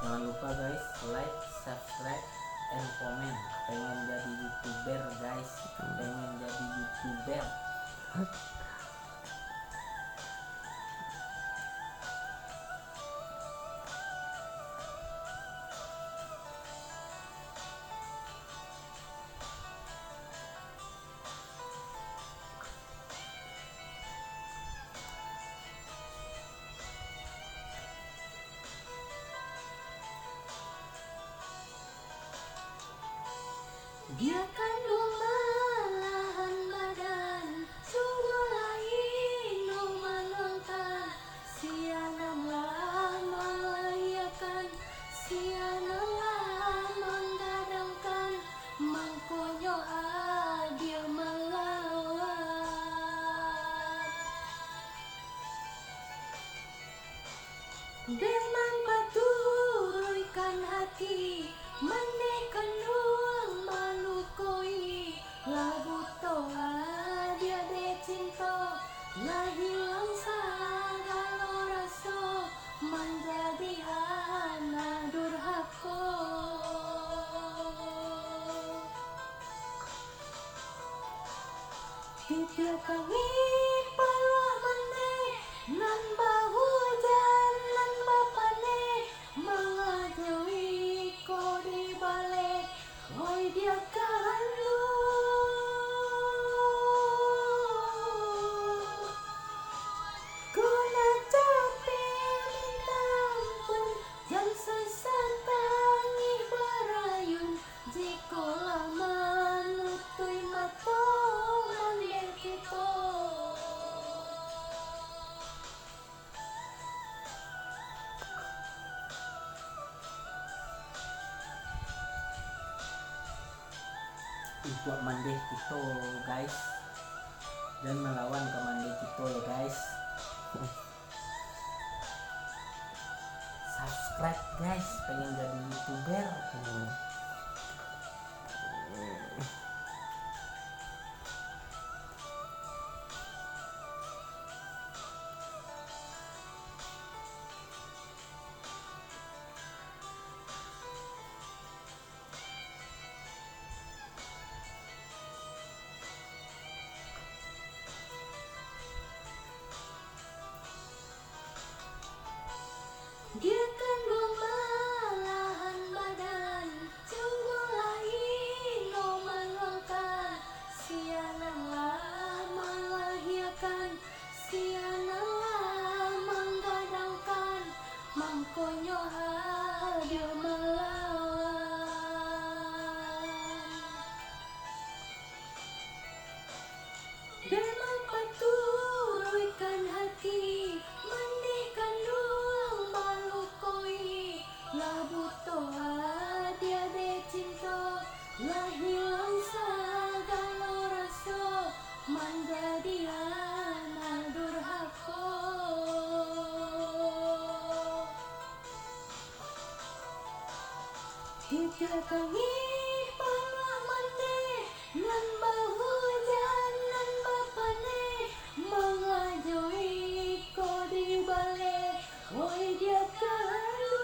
Jangan lupa guys, like, subscribe, and comment. Pengen jadi youtuber guys, pengen jadi youtuber. Biarkan lumalahan badan, sungguh lain menonton. Siananlah mengayakan, siananlah menggadangkan, mengkonyo adil melawan. Demam paturuykan hati, mandekan ruang malukoi. Labu toa dia de cinta, lah hilang segala rasa, menjadi hana durhaka. Tidak kami parwah meneh, nan bahujan nan bapane, mengajui ko di balik, oi dia kalu. Kuna capek minta ampun, jam sesatangi barayun, jikolah manutui mata mandir kita. Untuk mandeh kita guys, dan melawan ke mandeh kita ya guys. Subscribe guys, pengen jadi youtuber. Biarkan lumalahan badan, sungguh lain melangkah. Siananlah melahirkan, siananlah menggadangkan, mangkonyo hadir melawan. Demam paturuykan hati, mandikan ruang malukoi. Labu toa dia de cinta, lah hilang segala rasa, menjadi hana durhaka. Tidak kami parwah meneh, nan bahujan nan bapane, mengajui ko di balik, oi dia kalu.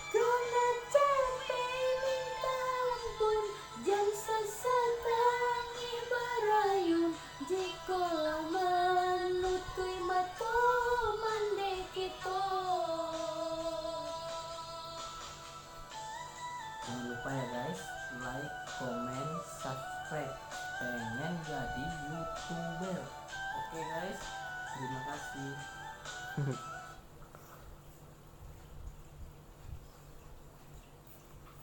Kuna capek minta ampun, jam sesatangi barayun, jikolah manutui mata mandeh kita. Jangan lupa ya guys, like, comment, subscribe. Pengen jadi youtuber. Oke guys, terima kasih.